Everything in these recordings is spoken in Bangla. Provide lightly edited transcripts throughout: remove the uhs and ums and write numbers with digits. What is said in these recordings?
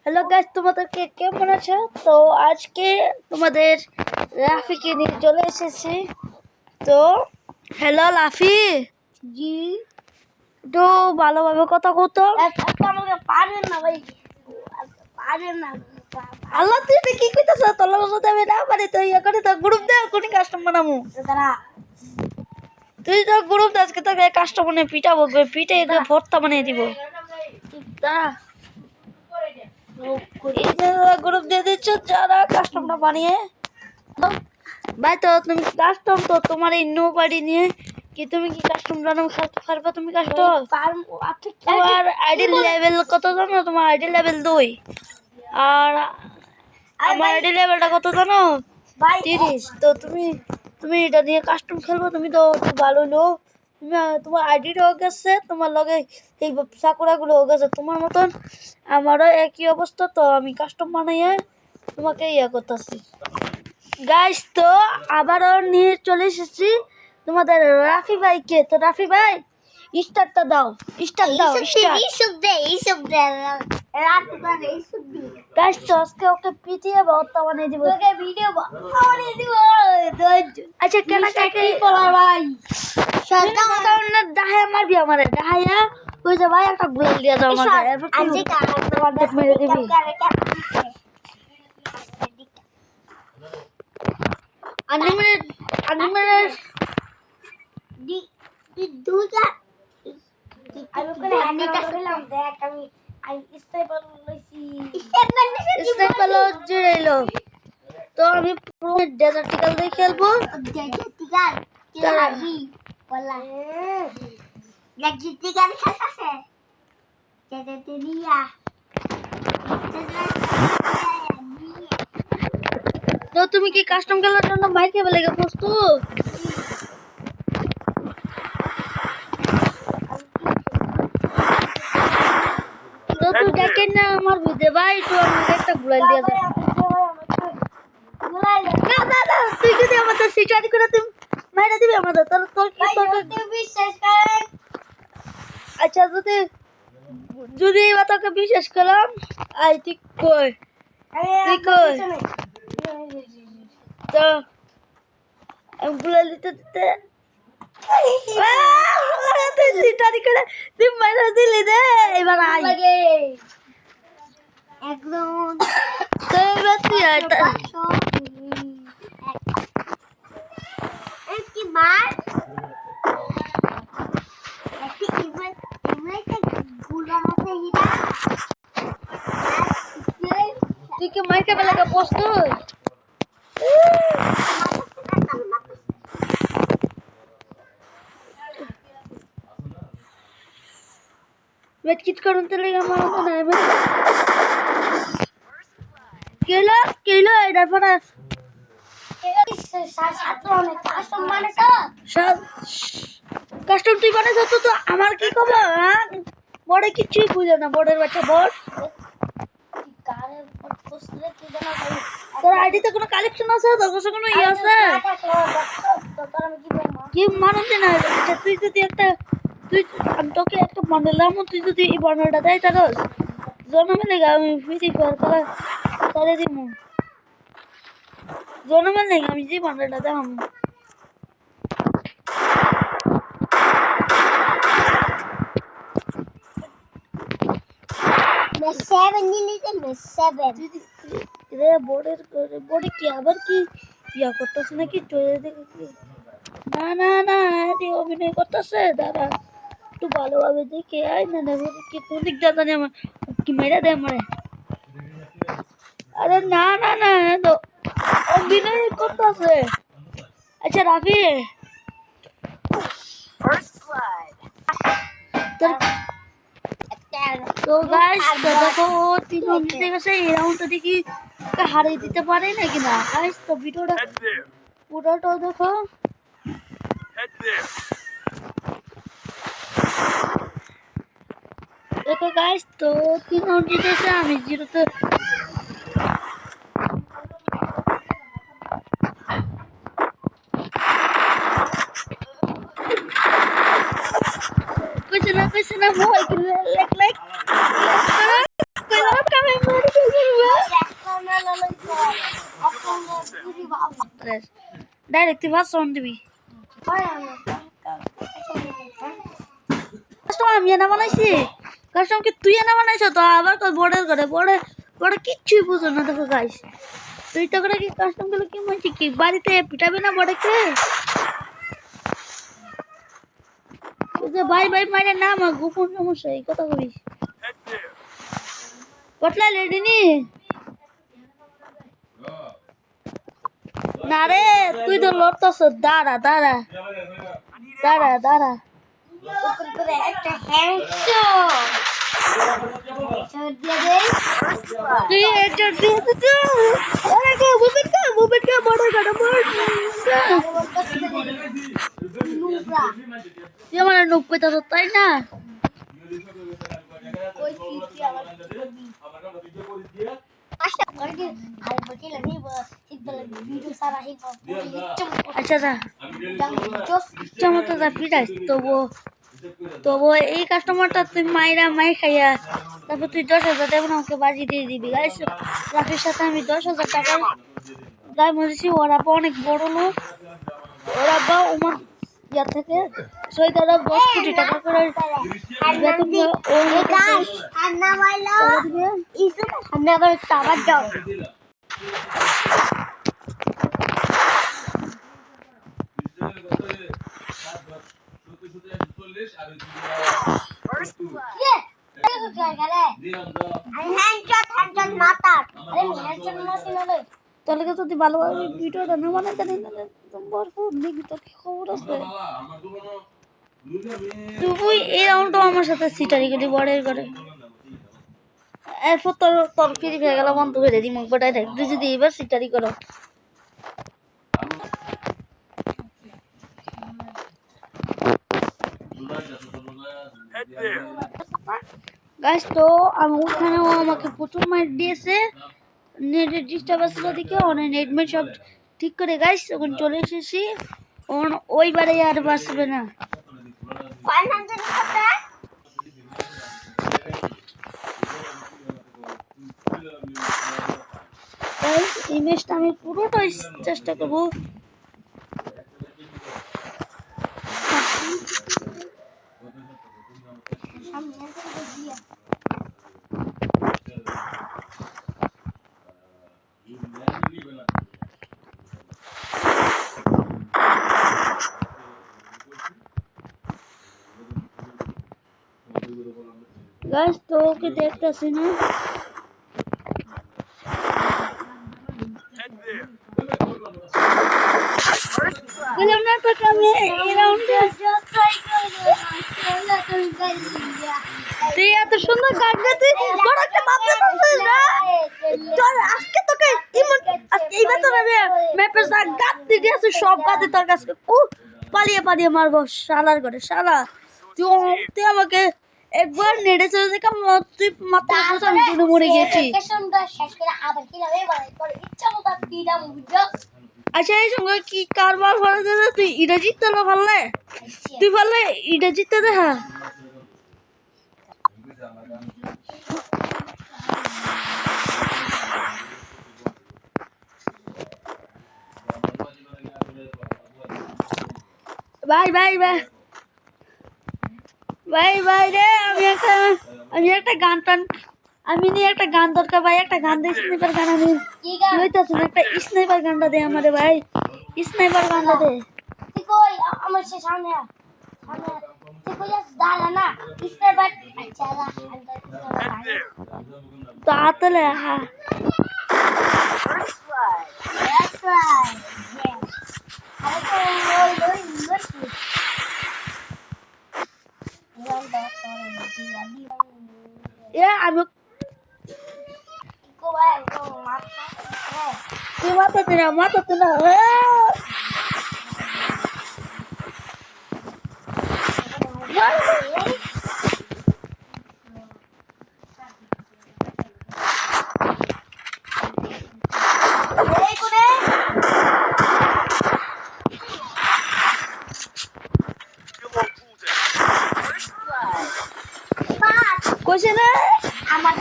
হ্যালো গাইস, তোমাদেরকে কেমন আছো? তো আজকে তোমাদের রাফিকে নিয়ে চলে এসেছি। তো হ্যালো লাফি, জি তো ভালোভাবে কথা কতো। আমাকে পারেন না ভাই, পারেন না। আল্লাহ, তুই এটা কি কইতাছ? তোর লগে যদি আমি না পারি তো ইয়ে করি, তো গ্রুপ দে, কোন কাস্টম বানামু। দাঁড়া, তুই তো গ্রুপ দে, আজকে তোকে কাস্টম বানিয়ে পিটাবো, পিটে ভর্তা বানিয়ে দিব। দাঁড়া, এই যে গ্রুপ দিয়ে দিচ্ছ, যারা কাস্টমটা বানিয়ে ভাই। তো তুমি কাস্টম, তো তোমার এই নো বাড়ি নিয়ে কি তুমি কি কাস্টম জানো? খেলতে পারবে তুমি কাস্টম? তোমার আইডি লেভেল কত জানো? তোমার আইডি লেভেল 2 আর আমার আইডি লেভেলটা কত জানো? 30। তো তুমি তুমি এটা নিয়ে কাস্টম খেলবো, তুমি তো ভালো লো। তুমি তোমার আইডিটাও গেছে, তোমার লগে এই সাকুরাগুলো গেছে, তোমার মতন আমারও একই অবস্থা। তো আমি কাস্টম বানাইয়ে তোমাকে ইয়ে করতেছি গাইস। তো আবারও নিয়ে চলে এসেছি তোমাদের রাফি ভাইকে। তো রাফি ভাই, স্টার্টটা দাও, স্টার্ট দাও, গাইস। তো আজকে ওকে পিটিয়ে ভর্তা বানিয়ে দিব, তোকে ভিডিও বানিয়ে দিব। আচ্ছা কেন কাকে ভাই ডাহায়া মারবি আমারে? ডাহায়া কই যে ভাই একটা গোল দিয়া দাও আমাকে, এরপর তুই মেরে দিবি। আনলিমিটেড আনলিমিটেড স্নাইপার জিরাইলো। তো আমি পুরো ডেজার্টিক্যাল দিয়ে খেলবো। তো তুমি কি কাস্টম খেলার জন্য মাইক কেবল লেগে প্রস্তুত? তো তুই দেখেন না আমার ভিডিও ভাই, তো আমাকে একটা গুলাল দিয়ে দে। না না না, তুই যদি আমাদের সিটারি করে তুমি মাইরা দিবি আমাদের, তাহলে তোর কি আচ্ছা, যদি যদি এবার তোকে বিশ্বাস করলাম, আই ঠিক কই তুই কই। তো আমি গুলাল দিতে দিতে তুই সিটারি করে তুই মাইরা দিলি রে। এবার আই একদম তো এবার তুই আয়। একটি বার একটি ইমেলটা গুলাম আছে হিরা তুই কি মাইকে বেলাকে প্রস্তুত? মেটকিট করুন তো লেগে আমার মতো নাই। কেলো কেলো এটার পরে কাস্টম তুই বানাইছ, তো তো আমার কি খবর? হ্যাঁ, বড়ে কিছুই বুঝে না, বড়ের বাচ্চা বড়। তোর আইডিতে কোনো কালেকশন আছে? তোর কাছে কোনো ইয়ে আছে? কি মানুষ না? আচ্ছা, তুই যদি একটা তুই আমি তোকে একটা বান্ডেলাম, তুই যদি এই বান্ডেলটা দেয় তাহলে জন্মে লেগে আমি ফিরি তাহলে তাহলে দিব জন্মে লেগে আমি যে বান্ডেলটা দেখাম। বোর্ডে কি আবার কি ইয়া করতেছে নাকি? না না না, অভিনয় করতেছে। দাদা একটু ভালোভাবে দেখে আয় না, কি কোন দিক দাদা আমার কি মেরে দেয় আমারে। আরে না না না, তো অভিনয় করতেছে। আচ্ছা রাফি, তো গাইস, তো দেখো ও 3 রাউন্ড জিতে গেছে। এই রাউন্ডটা দেখি ওকে হারিয়ে দিতে পারে নাকি না গাইস। তো ভিডিওটা পুরোটা দেখো। দেখো গাইস, তো 3 রাউন্ড জিতেছে, আমি 0-তে। কইছে না ভয়, লাইক ডাইরেক্ট তুই ভাত সাউন্ড দিবি কাস্টমার আমি এনে বানাইছি কাস্টমার কি তুই এনে বানাইছ তো আবার কই বড়ের ঘরে বড়ে বড় কিচ্ছুই বুঝো না দেখো গাইস তুই তো করে কি কাস্টমার গুলো কি মনে কি বাড়িতে পিটাবে না বড়কে যে ভাই ভাই মাইরে না আমার গোপন সমস্যা এই কথা বলিস কতলা লেডি নি না রে তুই তো লড়তাছ দাঁড়া দাঁড়া দাঁড়া দাঁড়া একটা হ্যাংসো তুই এটা দিয়ে দিতে আরে কে বুবেট কে বড় গাড়ি বড় নুবরা তুই আমার নুব কইতা তো তাই না কই কি আবার আচ্ছা করকে আর বকি লাগি বস ইদল ভিডিও সারা হি আচ্ছা যা চমৎকার যা পিটাইস তবু এই কাস্টমারটা তুই মাই খাইয়া তারপর তুই 10,000 দেবো না আমাকে বাজি দিয়ে দিবি গাইস রাফির সাথে আমি 10,000 টাকা গায়ে মরেছি ওরা বা অনেক বড় লোক ওরা বা ওমান ইয়া থেকে সৈদারা 10 কোটি টাকা করে বেতন দিয়ে ওর গাইস আন্না মাইলা ইসু আন্না আবার টাবার দাও তাহলে যদি ভালোভাবে ভিডিওটা না বানাতে দেখবি তোর কি খবর আছে তুই এই রাউন্ডটা আমার সাথে সিটারি করি বড়ের করে এরপর তোর ফ্রি হয়ে গেল বন্ধ করে দিই মুখ বাটাই থাক তুই যদি এবার সিটারি করো গাইস তো আমি ওখানে ও আমাকে প্রচুর মাইট দিয়েছে নেটের ডিস্টার্ব আসছিল দিকে অনেক নেট মেট সব ঠিক করে গাইস এখন চলে এসেছি ওইবারে আর বাঁচবে না এই ম্যাচটা আমি পুরোটাই চেষ্টা করবো গাইস তো ওকে দেখতেছি না গেলাম না তো আমি এই রাউন্ডে তুই এত সুন্দর কাটলে তুই বড় একটা মাপতে পারছিস না চল আজকে তোকে আজকে এইবার তো ম্যাপের যা গাত দিয়ে আছে সব গাতে তোর কাছে পালিয়ে মারবো শালার করে শালা তুই আমাকে একবার নেড়ে চলে দেখা তুই মাত্র আমি তুলে মরে গেছি আচ্ছা এই সঙ্গে কি কারবার ভালো দে তুই ইটা জিততে পারলে তুই পারলে ইটা জিততে দেখা বাই রে আমি একটা গান টান আমি নিয়ে একটা গান দরকার ভাই একটা গান দে স্নাইপার গান আমি লইতাছি না একটা স্নাইপার গানটা দে আমারে ভাই স্নাইপার গানটা দে তুই কই আমার সামনে তুই কই দাঁড়া না স্নাইপার আচ্ছা তাড়াতাড়ি হ্যাঁ That's right. Yes. আমি তুই মাথাতে না আমার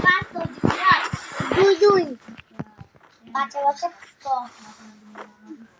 পাঁচ দুই বাচ্চা বাচ্চা তো